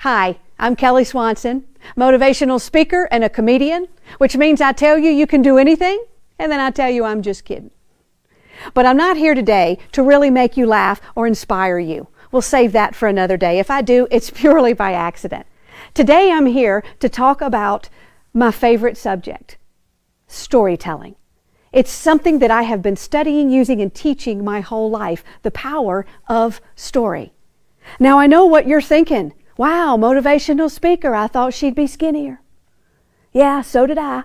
Hi, I'm Kelly Swanson, motivational speaker and a comedian, which means I tell you you can do anything, and then I tell you I'm just kidding. But I'm not here today to really make you laugh or inspire you. We'll save that for another day. If I do, it's purely by accident. Today I'm here to talk about my favorite subject, storytelling. It's something that I have been studying, using, and teaching my whole life, the power of story. Now I know what you're thinking. Wow, motivational speaker, I thought she'd be skinnier. Yeah, so did I.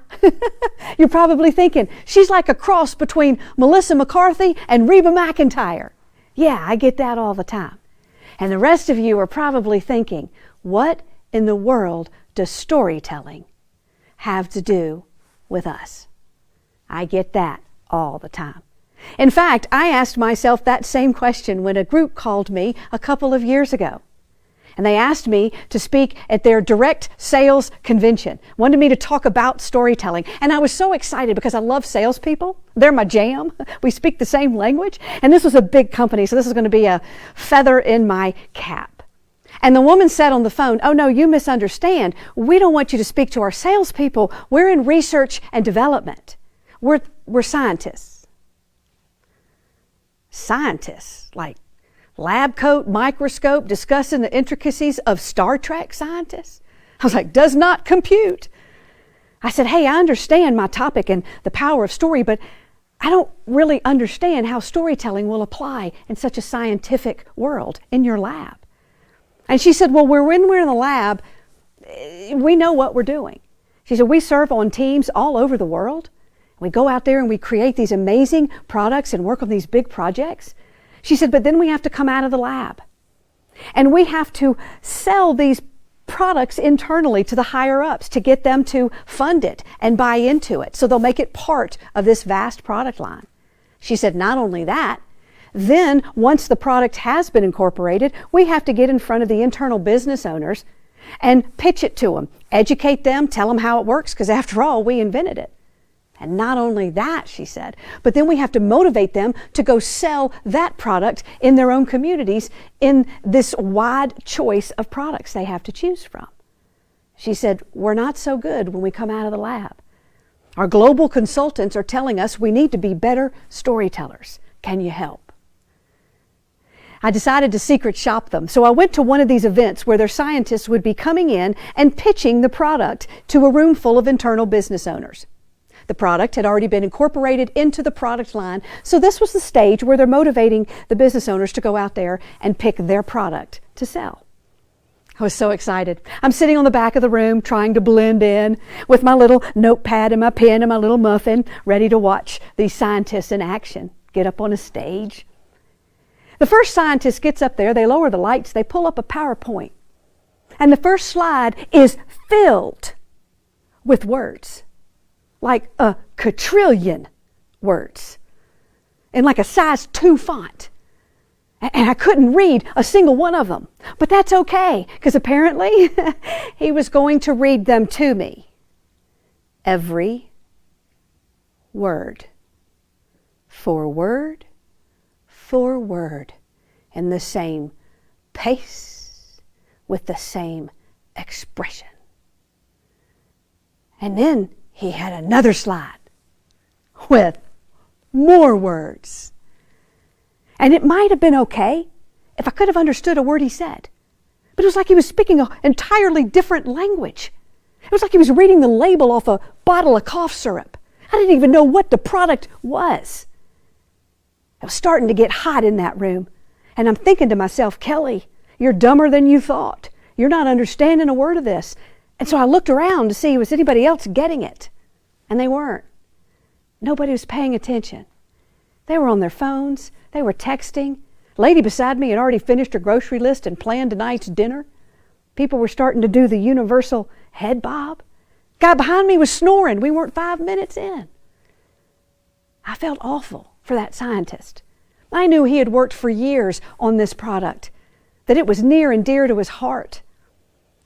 You're probably thinking, she's like a cross between Melissa McCarthy and Reba McEntire. Yeah, I get that all the time. And the rest of you are probably thinking, what in the world does storytelling have to do with us? I get that all the time. In fact, I asked myself that same question when a group called me a couple of years ago. And they asked me to speak at their direct sales convention, wanted me to talk about storytelling. And I was so excited because I love salespeople. They're my jam. We speak the same language. And this was a big company, so this is going to be a feather in my cap. And the woman said on the phone, "Oh no, you misunderstand. We don't want you to speak to our salespeople. We're in research and development. We're scientists." Scientists, like lab coat, microscope, discussing the intricacies of Star Trek scientists. I was like, does not compute. I said, hey, I understand my topic and the power of story, but I don't really understand how storytelling will apply in such a scientific world in your lab. And she said, well, when we're in the lab, we know what we're doing. She said, we serve on teams all over the world. We go out there and we create these amazing products and work on these big projects. She said, but then we have to come out of the lab and we have to sell these products internally to the higher ups to get them to fund it and buy into it so they'll make it part of this vast product line. She said, not only that, then once the product has been incorporated, we have to get in front of the internal business owners and pitch it to them, educate them, tell them how it works, because after all, we invented it. And not only that, she said, but then we have to motivate them to go sell that product in their own communities in this wide choice of products they have to choose from. She said, we're not so good when we come out of the lab. Our global consultants are telling us we need to be better storytellers. Can you help? I decided to secret shop them. So I went to one of these events where their scientists would be coming in and pitching the product to a room full of internal business owners. The product had already been incorporated into the product line, so this was the stage where they're motivating the business owners to go out there and pick their product to sell. I was so excited. I'm sitting on the back of the room trying to blend in with my little notepad and my pen and my little muffin, ready to watch these scientists in action get up on a stage. The first scientist gets up there, they lower the lights, they pull up a PowerPoint, and the first slide is filled with words. Like a quadrillion words in like a size 2 font. And I couldn't read a single one of them. But that's okay, because apparently he was going to read them to me. Every word. For word, in the same pace, with the same expression. And then he had another slide with more words. And it might have been okay if I could have understood a word he said. But it was like he was speaking an entirely different language. It was like he was reading the label off a bottle of cough syrup. I didn't even know what the product was. It was starting to get hot in that room. And I'm thinking to myself, Kelly, you're dumber than you thought. You're not understanding a word of this. And so I looked around to see was anybody else getting it. And they weren't. Nobody was paying attention. They were on their phones. They were texting. Lady beside me had already finished her grocery list and planned tonight's dinner. People were starting to do the universal head bob. Guy behind me was snoring. We weren't 5 minutes in. I felt awful for that scientist. I knew he had worked for years on this product, that it was near and dear to his heart.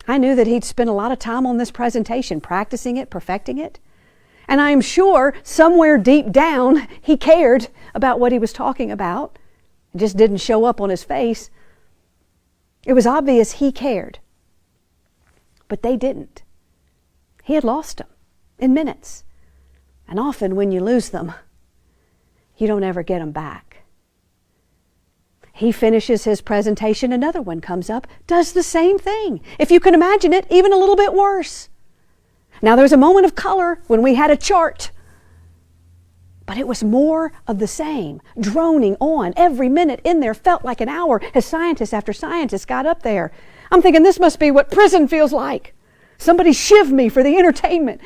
I knew that he'd spent a lot of time on this presentation, practicing it, perfecting it. And I'm sure somewhere deep down he cared about what he was talking about. It just didn't show up on his face. It was obvious he cared. but they didn't. He had lost them in minutes. And often when you lose them, you don't ever get them back. He finishes his presentation, another one comes up, does the same thing. If you can imagine it, even a little bit worse. Now there's a moment of color when we had a chart, but it was more of the same, droning on. Every minute in there felt like an hour as scientist after scientist got up there. I'm thinking this must be what prison feels like. Somebody shiv me for the entertainment.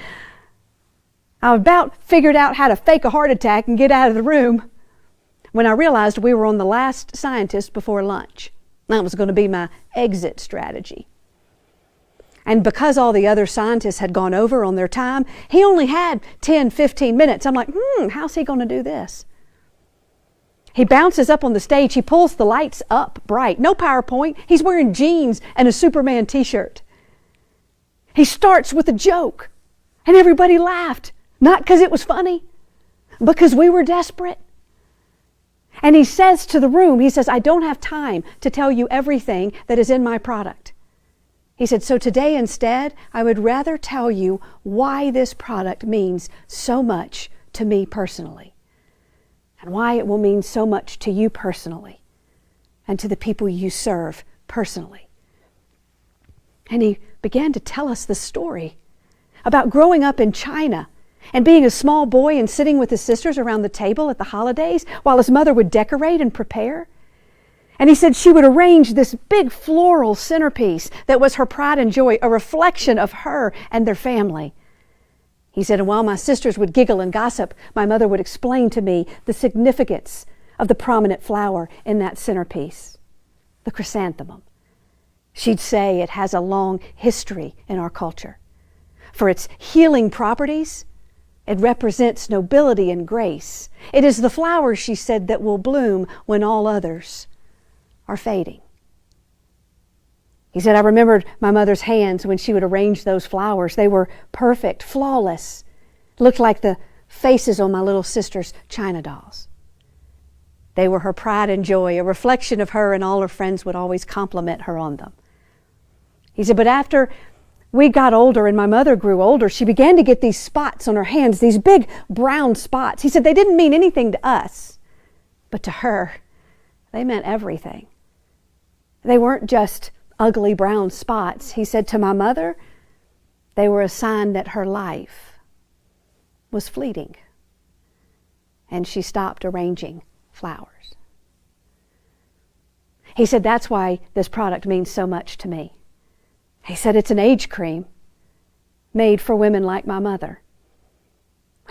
I about figured out how to fake a heart attack and get out of the room when I realized we were on the last scientist before lunch. That was going to be my exit strategy. And because all the other scientists had gone over on their time, he only had 10, 15 minutes. I'm like, how's he going to do this? He bounces up on the stage. He pulls the lights up bright. No PowerPoint. He's wearing jeans and a Superman t-shirt. He starts with a joke, and everybody laughed. Not because it was funny, because we were desperate. And he says to the room, he says, I don't have time to tell you everything that is in my product. He said, so today instead, I would rather tell you why this product means so much to me personally, and why it will mean so much to you personally, and to the people you serve personally. And he began to tell us the story about growing up in China and being a small boy and sitting with his sisters around the table at the holidays while his mother would decorate and prepare. And he said she would arrange this big floral centerpiece that was her pride and joy, a reflection of her and their family. He said, and while my sisters would giggle and gossip, my mother would explain to me the significance of the prominent flower in that centerpiece, the chrysanthemum. She'd say it has a long history in our culture. For its healing properties, it represents nobility and grace. It is the flower, she said, that will bloom when all others are fading. He said, I remembered my mother's hands when she would arrange those flowers. They were perfect, flawless. Looked like the faces on my little sister's china dolls. They were her pride and joy, a reflection of her, and all her friends would always compliment her on them. He said, but after we got older and my mother grew older, she began to get these spots on her hands, these big brown spots. He said they didn't mean anything to us, but to her, they meant everything. They weren't just ugly brown spots. He said to my mother, they were a sign that her life was fleeting, and she stopped arranging flowers. He said that's why this product means so much to me. He said it's an age cream made for women like my mother.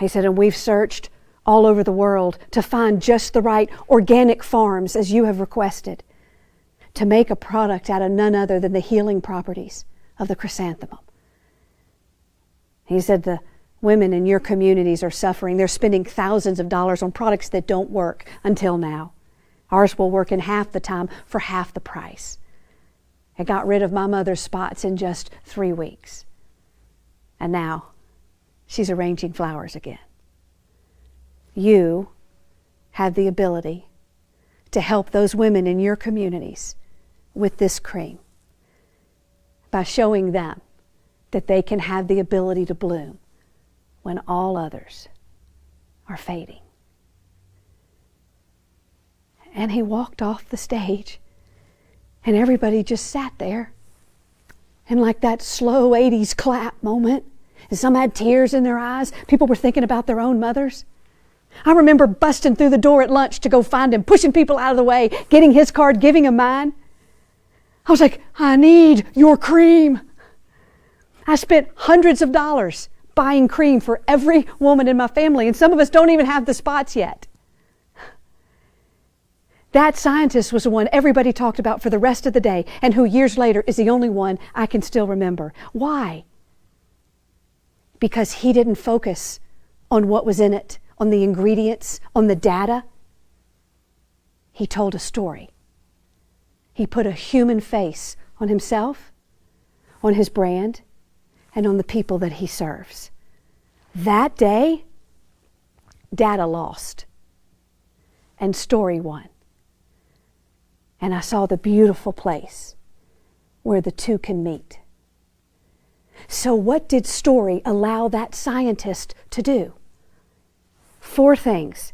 He said, and we've searched all over the world to find just the right organic farms, as you have requested, to make a product out of none other than the healing properties of the chrysanthemum. He said the women in your communities are suffering. They're spending thousands of dollars on products that don't work until now. Ours will work in half the time for half the price. It got rid of my mother's spots in just 3 weeks. And now she's arranging flowers again. You have the ability to help those women in your communities with this cream by showing them that they can have the ability to bloom when all others are fading. And he walked off the stage, and everybody just sat there. And like that slow 80s clap moment, and some had tears in their eyes. People were thinking about their own mothers. I remember busting through the door at lunch to go find him, pushing people out of the way, getting his card, giving him mine. I was like, I need your cream. I spent hundreds of dollars buying cream for every woman in my family, and some of us don't even have the spots yet. That scientist was the one everybody talked about for the rest of the day, and who years later is the only one I can still remember. Why? Because he didn't focus on what was in it, on the ingredients, on the data. He told a story. He put a human face on himself, on his brand, and on the people that he serves. That day, data lost, and story won. And I saw the beautiful place where the two can meet. So what did story allow that scientist to do? 4 things.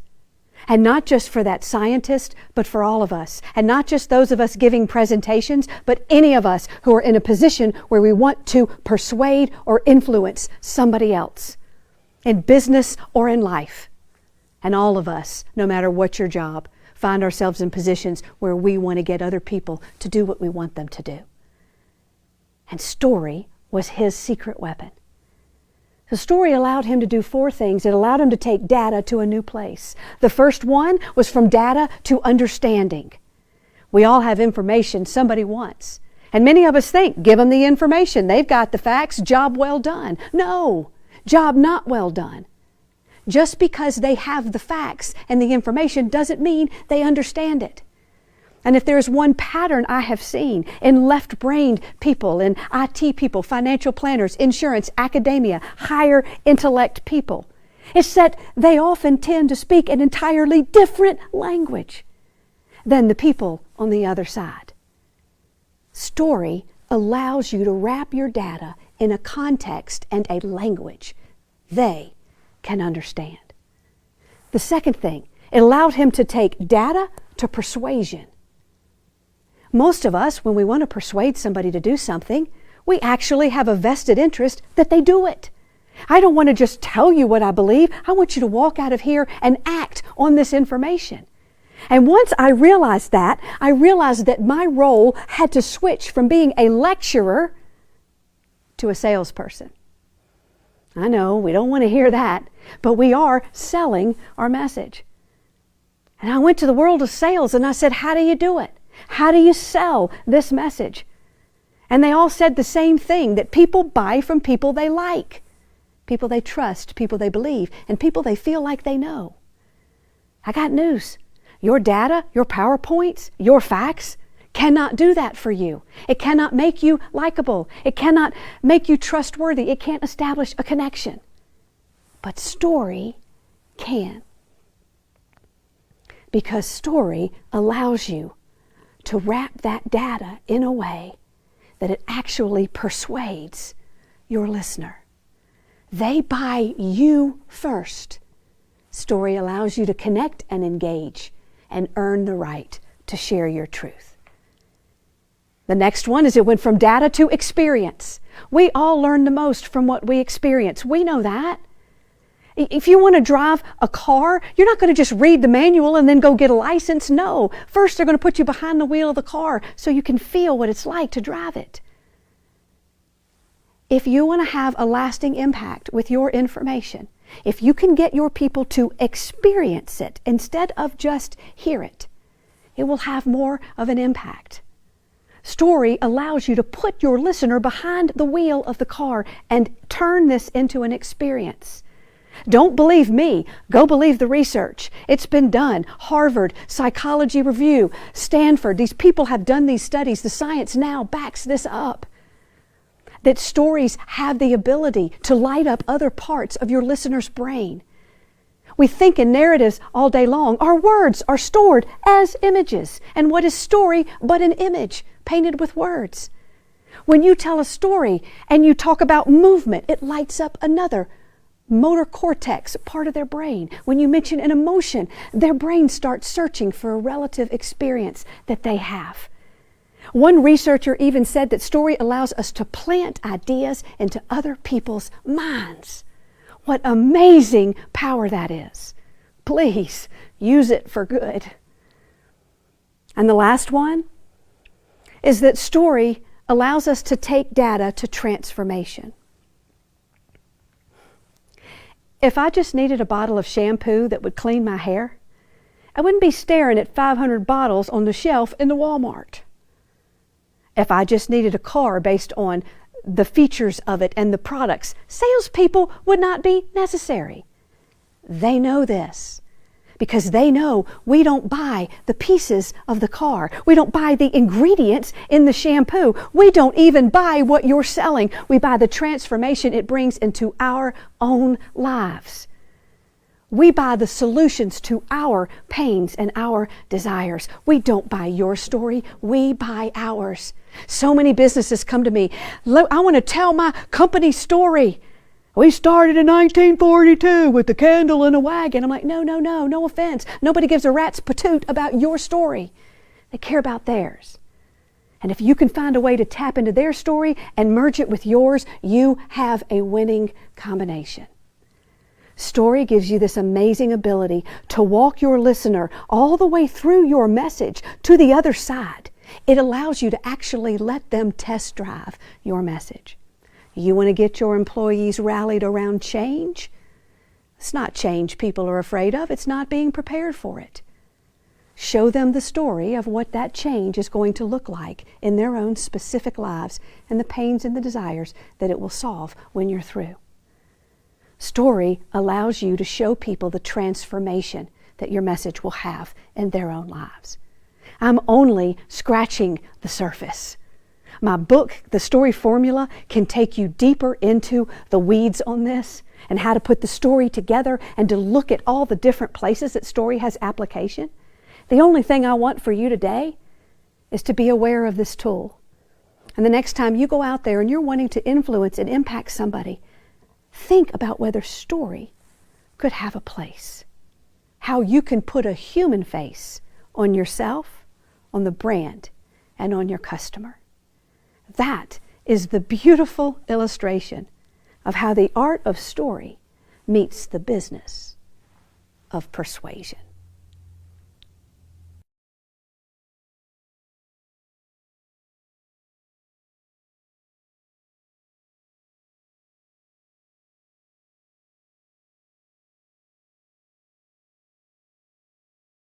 And not just for that scientist, but for all of us. And not just those of us giving presentations, but any of us who are in a position where we want to persuade or influence somebody else, in business or in life. And all of us, no matter what your job, find ourselves in positions where we want to get other people to do what we want them to do. And story was his secret weapon. The story allowed him to do 4 things. It allowed him to take data to a new place. The first one was from data to understanding. We all have information somebody wants. And many of us think, give them the information. They've got the facts, job well done. No, job not well done. Just because they have the facts and the information doesn't mean they understand it. And if there's one pattern I have seen in left-brained people, in IT people, financial planners, insurance, academia, higher intellect people, it's that they often tend to speak an entirely different language than the people on the other side. Story allows you to wrap your data in a context and a language they can understand. The second thing, it allowed him to take data to persuasion. Most of us, when we want to persuade somebody to do something, we actually have a vested interest that they do it. I don't want to just tell you what I believe. I want you to walk out of here and act on this information. And once I realized that my role had to switch from being a lecturer to a salesperson. I know, we don't want to hear that, but we are selling our message. And I went to the world of sales and I said, how do you do it? How do you sell this message? And they all said the same thing, that people buy from people they like, people they trust, people they believe, and people they feel like they know. I got news. Your data, your PowerPoints, your facts cannot do that for you. It cannot make you likable. It cannot make you trustworthy. It can't establish a connection. But story can. Because story allows you to wrap that data in a way that it actually persuades your listener. They buy you first. Story allows you to connect and engage and earn the right to share your truth. The next one is it went from data to experience. We all learn the most from what we experience. We know that. If you want to drive a car, you're not going to just read the manual and then go get a license. No. First, they're going to put you behind the wheel of the car so you can feel what it's like to drive it. If you want to have a lasting impact with your information, if you can get your people to experience it instead of just hear it, it will have more of an impact. Story allows you to put your listener behind the wheel of the car and turn this into an experience. Don't believe me. Go believe the research. It's been done. Harvard, Psychology Review, Stanford. These people have done these studies. The science now backs this up. That stories have the ability to light up other parts of your listener's brain. We think in narratives all day long. Our words are stored as images. And what is story but an image painted with words? When you tell a story and you talk about movement, it lights up another motor cortex, part of their brain. When you mention an emotion, their brain starts searching for a relative experience that they have. One researcher even said that story allows us to plant ideas into other people's minds. What amazing power that is. Please use it for good. And the last one is that story allows us to take data to transformation. If I just needed a bottle of shampoo that would clean my hair, I wouldn't be staring at 500 bottles on the shelf in the Walmart. If I just needed a car based on the features of it and the products, salespeople would not be necessary. They know this because they know we don't buy the pieces of the car. We don't buy the ingredients in the shampoo. We don't even buy what you're selling. We buy the transformation it brings into our own lives. We buy the solutions to our pains and our desires. We don't buy your story, we buy ours. So many businesses come to me, I want to tell my company story. We started in 1942 with a candle and a wagon. I'm like, no offense. Nobody gives a rat's patoot about your story. They care about theirs. And if you can find a way to tap into their story and merge it with yours, you have a winning combination. Story gives you this amazing ability to walk your listener all the way through your message to the other side. It allows you to actually let them test drive your message. You want to get your employees rallied around change? It's not change people are afraid of. It's not being prepared for it. Show them the story of what that change is going to look like in their own specific lives and the pains and the desires that it will solve when you're through. Story allows you to show people the transformation that your message will have in their own lives. I'm only scratching the surface. My book, The Story Formula, can take you deeper into the weeds on this and how to put the story together and to look at all the different places that story has application. The only thing I want for you today is to be aware of this tool. And the next time you go out there and you're wanting to influence and impact somebody, think about whether story could have a place. How you can put a human face on yourself, on the brand, and on your customer. That is the beautiful illustration of how the art of story meets the business of persuasion.